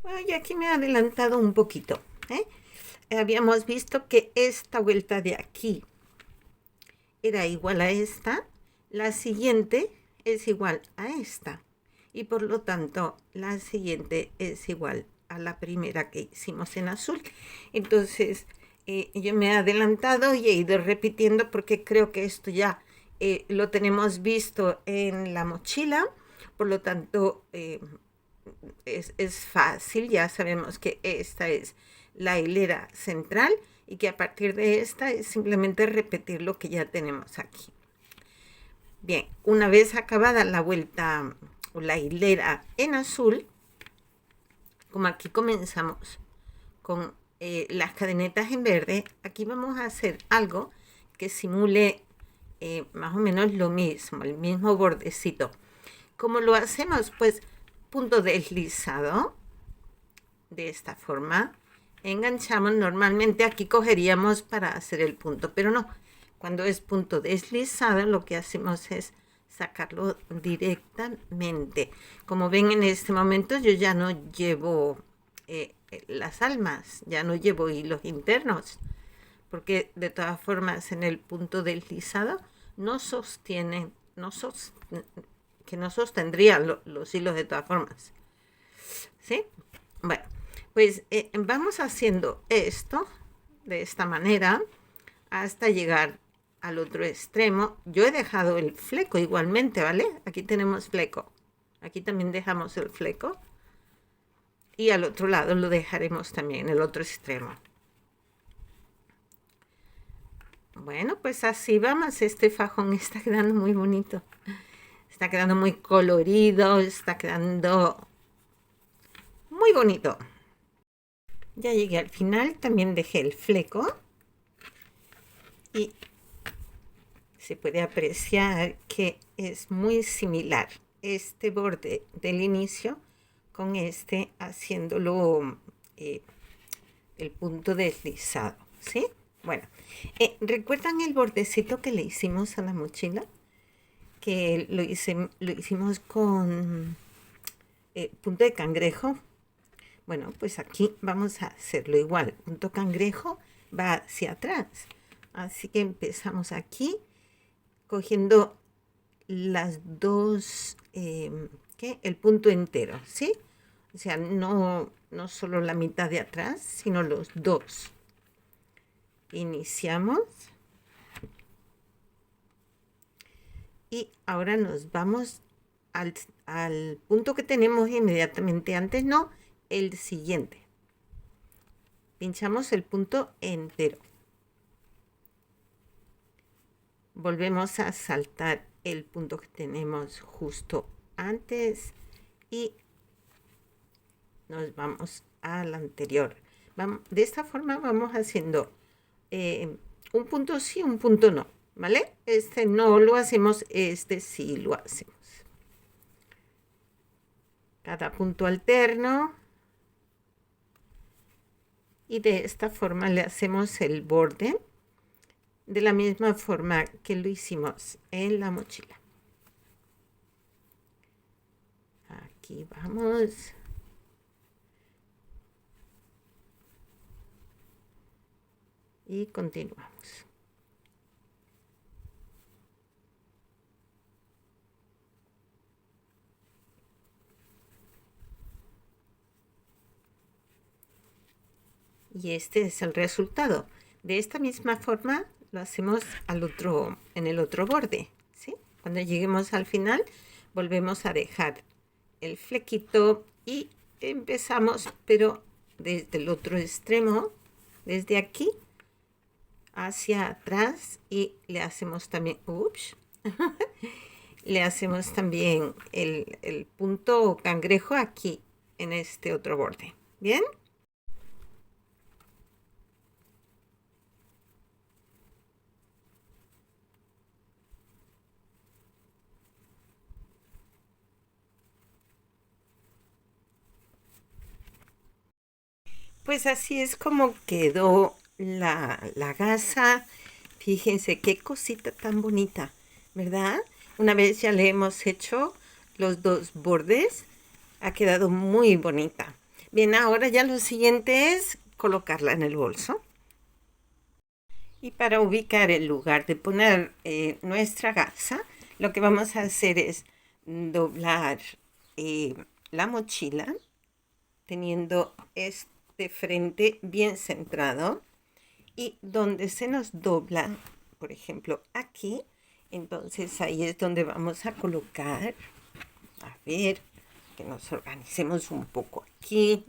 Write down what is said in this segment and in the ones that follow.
Bueno, y aquí me he adelantado un poquito, ¿eh? Habíamos visto que esta vuelta de aquí era igual a esta, la siguiente es igual a esta y por lo tanto la siguiente es igual a la primera que hicimos en azul. Entonces yo me he adelantado y he ido repitiendo porque creo que esto ya lo tenemos visto en la mochila, por lo tanto es fácil, ya sabemos que esta es la hilera central y que a partir de esta es simplemente repetir lo que ya tenemos aquí. Bien, una vez acabada la vuelta o la hilera en azul, como aquí comenzamos con las cadenetas en verde, aquí vamos a hacer algo que simule más o menos lo mismo, el mismo bordecito. ¿Cómo lo hacemos? Pues punto deslizado, de esta forma, enganchamos. Normalmente aquí cogeríamos para hacer el punto, pero no, cuando es punto deslizado lo que hacemos es sacarlo directamente. Como ven, en este momento yo ya no llevo las almas, ya no llevo hilos internos, porque de todas formas en el punto deslizado no sostienen, que no sostendrían los hilos de todas formas, ¿sí? Bueno, pues vamos haciendo esto de esta manera hasta llegar al otro extremo. Yo he dejado el fleco igualmente, ¿vale? Aquí tenemos fleco. Aquí también dejamos el fleco. Y al otro lado lo dejaremos también, en el otro extremo. Bueno, pues así vamos. Este fajón está quedando muy bonito. Está quedando muy colorido, está quedando muy bonito. Ya llegué al final, también dejé el fleco y se puede apreciar que es muy similar este borde del inicio con este, haciéndolo el punto deslizado, ¿sí? Bueno, ¿recuerdan el bordecito que le hicimos a la mochila? Que lo hicimos con punto de cangrejo. Bueno, pues aquí vamos a hacerlo igual. Punto cangrejo va hacia atrás. Así que empezamos aquí cogiendo las dos, ¿qué? El punto entero, ¿sí? O sea, no solo la mitad de atrás, sino los dos. Iniciamos. Y ahora nos vamos al punto que tenemos inmediatamente antes, no, el siguiente. Pinchamos el punto entero. Volvemos a saltar el punto que tenemos justo antes y nos vamos al anterior. De esta forma vamos haciendo un punto sí, un punto no, ¿vale? Este no lo hacemos, este sí lo hacemos. Cada punto alterno. Y de esta forma le hacemos el borde de la misma forma que lo hicimos en la mochila. Aquí vamos. Y continuamos. Y este es el resultado. De esta misma forma lo hacemos en el otro borde, ¿sí? Cuando lleguemos al final, volvemos a dejar el flequito y empezamos, pero desde el otro extremo, desde aquí hacia atrás, y le hacemos también, le hacemos también el punto cangrejo aquí en este otro borde. ¿Bien? Pues así es como quedó la gasa. Fíjense qué cosita tan bonita, ¿verdad? Una vez ya le hemos hecho los dos bordes, ha quedado muy bonita. Bien, ahora ya lo siguiente es colocarla en el bolso. Y para ubicar el lugar de poner nuestra gasa, lo que vamos a hacer es doblar eh, la mochila, teniendo este frente bien centrado, y donde se nos dobla, por ejemplo, aquí, entonces ahí es donde vamos a colocar, a ver, que nos organicemos un poco aquí,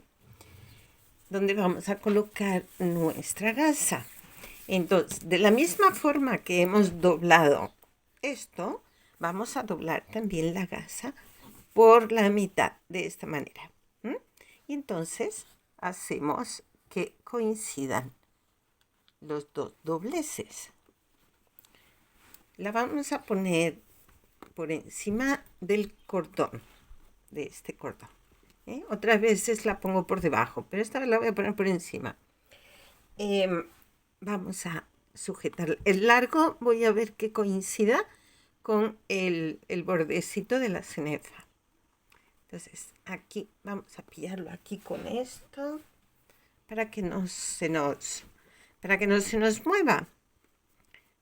donde vamos a colocar nuestra gasa. Entonces, de la misma forma que hemos doblado esto, vamos a doblar también la gasa por la mitad, de esta manera. ¿M? Y entonces hacemos que coincidan los dos dobleces. La vamos a poner por encima del cordón, de este cordón. Otras veces la pongo por debajo, pero esta vez la voy a poner por encima. Vamos a sujetar el largo, voy a ver que coincida con el bordecito de la cenefa. Entonces aquí vamos a pillarlo aquí con esto para que no se nos mueva.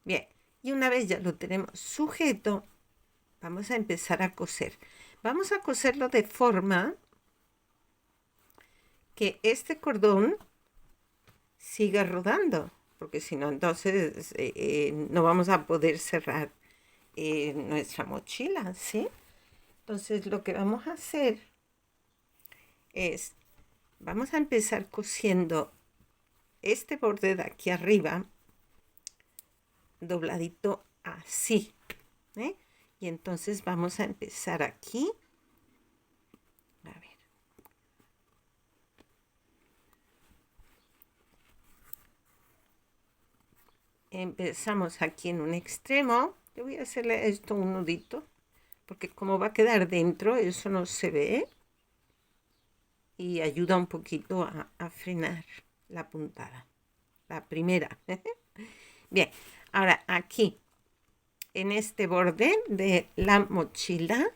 Bien, y una vez ya lo tenemos sujeto, vamos a empezar a coser. Vamos a coserlo de forma que este cordón siga rodando, porque si no, entonces no vamos a poder cerrar nuestra mochila, ¿sí? Entonces lo que vamos a hacer es, vamos a empezar cosiendo este borde de aquí arriba, dobladito así, ¿eh? Y entonces vamos a empezar aquí. A ver. Empezamos aquí en un extremo. Yo voy a hacerle esto un nudito, porque como va a quedar dentro, eso no se ve. Y ayuda un poquito a frenar la puntada. La primera. Bien, ahora aquí, en este borde de la mochila,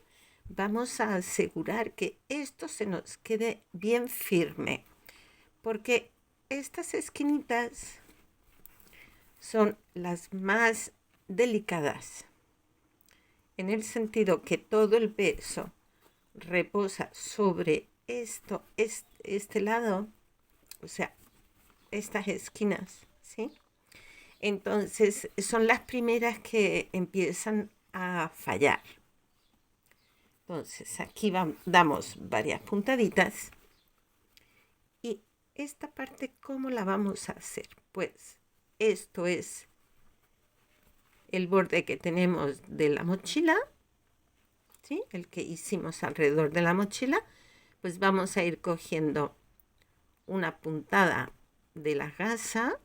vamos a asegurar que esto se nos quede bien firme, porque estas esquinitas son las más delicadas, en el sentido que todo el peso reposa sobre este lado, o sea, estas esquinas, ¿sí? Entonces son las primeras que empiezan a fallar. Entonces aquí damos varias puntaditas. Y esta parte, ¿cómo la vamos a hacer? Pues esto es el borde que tenemos de la mochila, ¿sí? El que hicimos alrededor de la mochila. Pues vamos a ir cogiendo una puntada de la gasa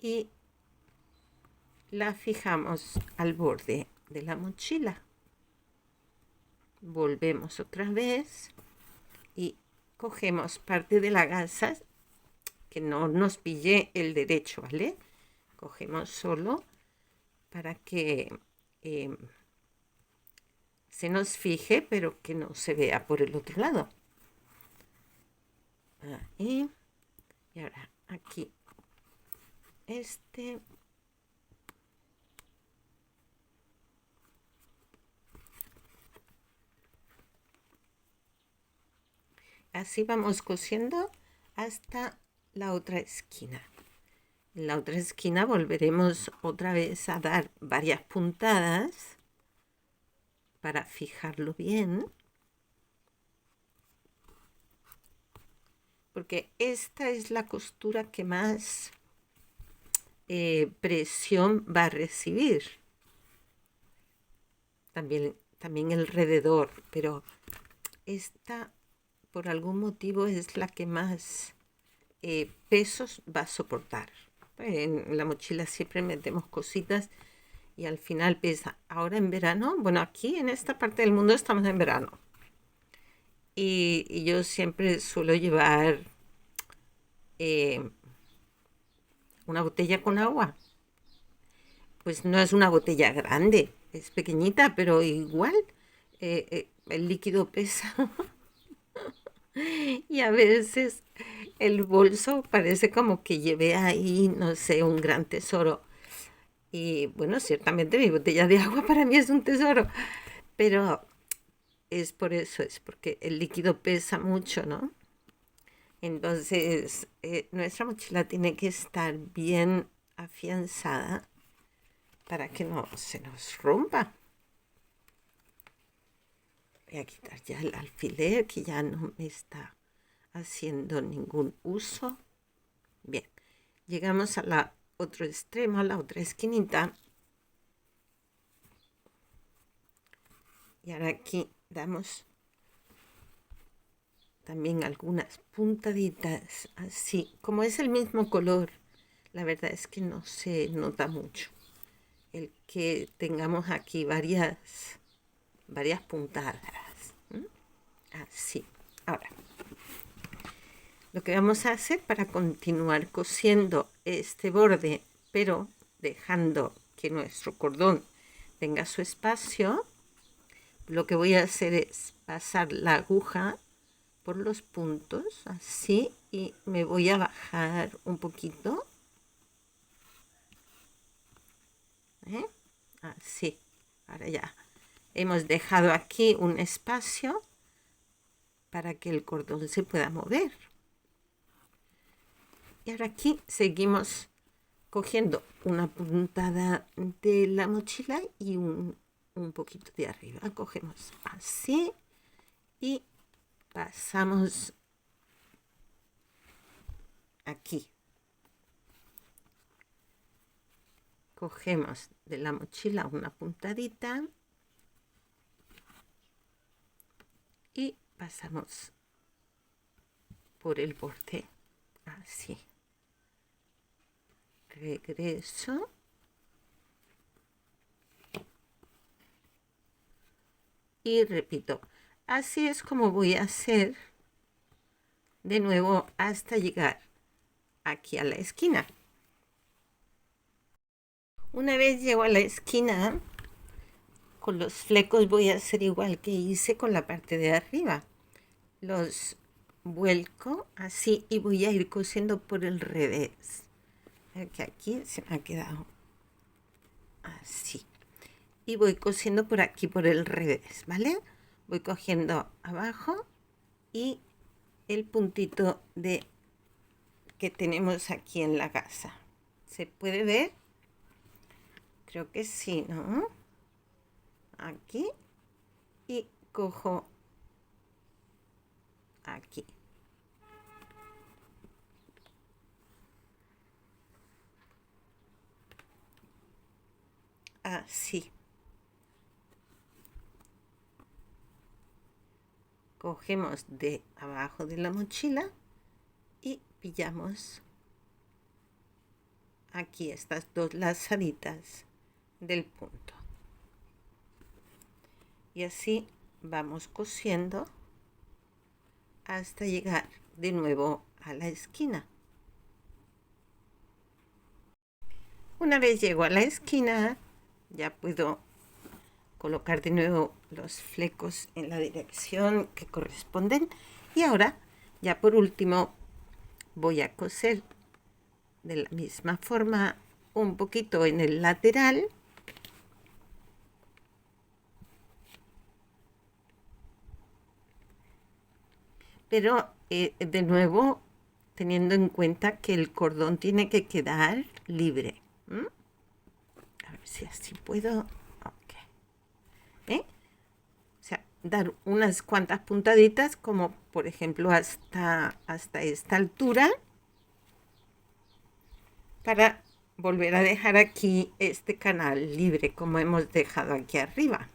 y la fijamos al borde de la mochila. Volvemos otra vez y cogemos parte de la gasa, que no nos pille el derecho, ¿vale? Cogemos solo para que se nos fije, pero que no se vea por el otro lado. Ahí. Y ahora aquí así vamos cosiendo hasta la otra esquina. En la otra esquina volveremos otra vez a dar varias puntadas para fijarlo bien, porque esta es la costura que más presión va a recibir. También alrededor, pero esta por algún motivo es la que más pesos va a soportar. En la mochila siempre metemos cositas y al final pesa. Ahora en verano, bueno, aquí en esta parte del mundo estamos en verano. Y yo siempre suelo llevar una botella con agua. Pues no es una botella grande, es pequeñita, pero igual el líquido pesa y a veces el bolso parece como que llevé ahí, no sé, un gran tesoro. Y bueno, ciertamente mi botella de agua para mí es un tesoro, pero es por eso, es porque el líquido pesa mucho, ¿no? Entonces, nuestra mochila tiene que estar bien afianzada para que no se nos rompa. Voy a quitar ya el alfiler que ya no me está haciendo ningún uso. Bien, llegamos a la otro extremo, a la otra esquinita. Y ahora aquí damos también algunas puntaditas así. Como es el mismo color, la verdad es que no se nota mucho el que tengamos aquí varias puntadas. ¿M? Así. Ahora, lo que vamos a hacer para continuar cosiendo este borde, pero dejando que nuestro cordón tenga su espacio, lo que voy a hacer es pasar la aguja por los puntos, así, y me voy a bajar un poquito. Así. Ahora ya hemos dejado aquí un espacio para que el cordón se pueda mover. Y ahora aquí seguimos cogiendo una puntada de la mochila y un poquito de arriba. Cogemos así y pasamos aquí. Cogemos de la mochila una puntadita y pasamos por el borde así. Regreso y repito. Así es como voy a hacer de nuevo hasta llegar aquí a la esquina. Una vez llego a la esquina, con los flecos voy a hacer igual que hice con la parte de arriba. Los vuelco así y voy a ir cosiendo por el revés. Que aquí se me ha quedado así. Y voy cosiendo por aquí por el revés, ¿vale? Voy cogiendo abajo y el puntito de que tenemos aquí en la gasa. ¿Se puede ver? Creo que sí, ¿no? Aquí y cojo aquí. Así. Cogemos de abajo de la mochila y pillamos aquí estas dos lazaditas del punto. Y así vamos cosiendo hasta llegar de nuevo a la esquina. Una vez llego a la esquina, ya puedo colocar de nuevo los flecos en la dirección que corresponden. Y ahora, ya por último, voy a coser de la misma forma un poquito en el lateral. Pero de nuevo, teniendo en cuenta que el cordón tiene que quedar libre. A ver si así puedo. Ok. O sea, dar unas cuantas puntaditas, como por ejemplo hasta esta altura, para volver a dejar aquí este canal libre, como hemos dejado aquí arriba.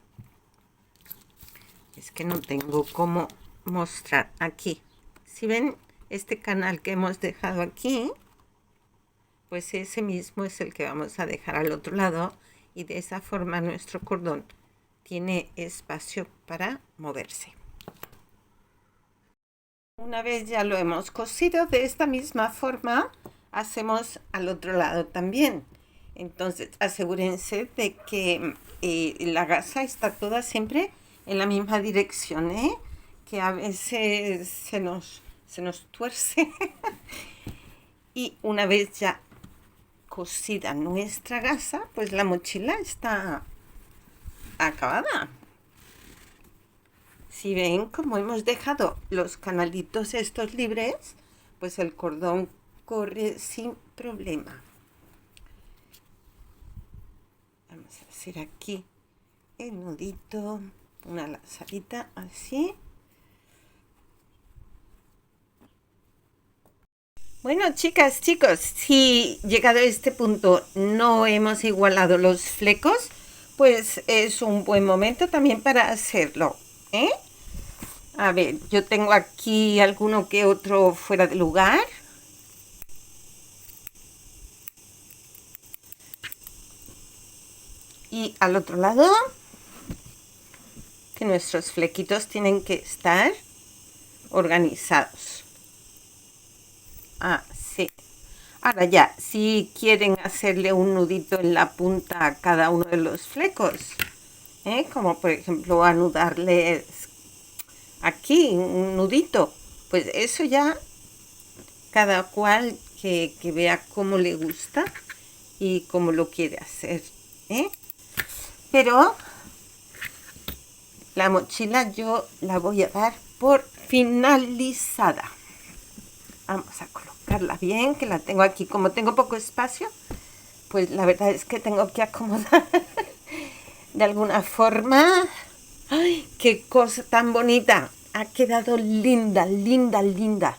Es que no tengo cómo mostrar aquí. Si ven este canal que hemos dejado aquí, pues ese mismo es el que vamos a dejar al otro lado, y de esa forma nuestro cordón tiene espacio para moverse. Una vez ya lo hemos cosido, de esta misma forma hacemos al otro lado también. Entonces asegúrense de que la gasa está toda siempre en la misma dirección, ¿eh? Que a veces se nos tuerce. Y una vez ya cosida nuestra gasa, pues la mochila está acabada. Si ven cómo hemos dejado los canalitos estos libres, pues el cordón corre sin problema. Vamos a hacer aquí el nudito, una lazadita así. Bueno, chicas, chicos, si llegado a este punto no hemos igualado los flecos, pues es un buen momento también para hacerlo, ¿eh? A ver, yo tengo aquí alguno que otro fuera de lugar. Y al otro lado, que nuestros flequitos tienen que estar organizados. Así. Ahora ya, si quieren hacerle un nudito en la punta a cada uno de los flecos, como por ejemplo anudarles aquí un nudito, pues eso ya cada cual que vea cómo le gusta y cómo lo quiere hacer, ¿eh? Pero la mochila yo la voy a dar por finalizada. Vamos a colocarla bien, que la tengo aquí. Como tengo poco espacio, pues la verdad es que tengo que acomodar de alguna forma. ¡Ay, qué cosa tan bonita! Ha quedado linda, linda, linda.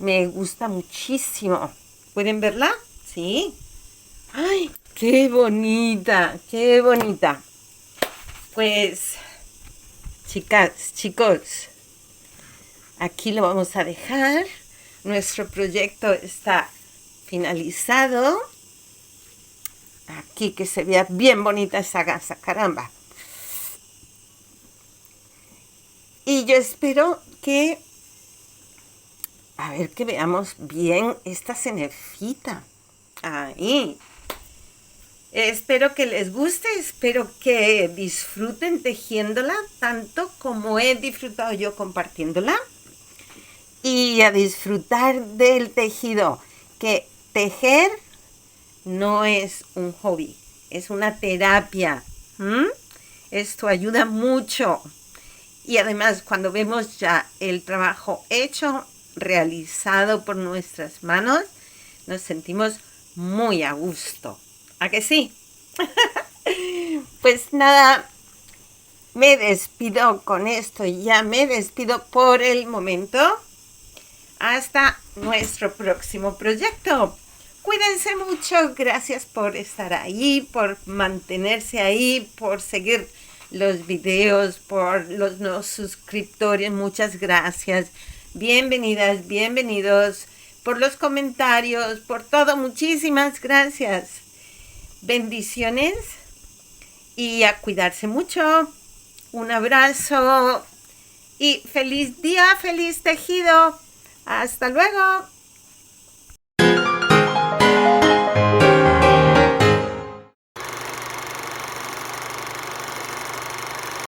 Me gusta muchísimo. ¿Pueden verla? Sí. ¡Ay, qué bonita! ¡Qué bonita! Pues, chicas, chicos, aquí lo vamos a dejar. Nuestro proyecto está finalizado. Aquí que se vea bien bonita esa gasa, caramba. Y yo espero que, a ver, que veamos bien esta cenefita. Ahí. Espero que les guste, espero que disfruten tejiéndola tanto como he disfrutado yo compartiéndola. Y a disfrutar del tejido, que tejer no es un hobby, es una terapia. Esto ayuda mucho. Y además, cuando vemos ya el trabajo hecho, realizado por nuestras manos, nos sentimos muy a gusto. ¿A que sí? Pues nada, me despido con esto, ya me despido por el momento. Hasta nuestro próximo proyecto. Cuídense mucho, gracias por estar ahí, por mantenerse ahí, por seguir los videos, por los nuevos suscriptores, muchas gracias. Bienvenidas, bienvenidos, por los comentarios, por todo, muchísimas gracias. Bendiciones y a cuidarse mucho. Un abrazo y feliz día, feliz tejido. Hasta luego.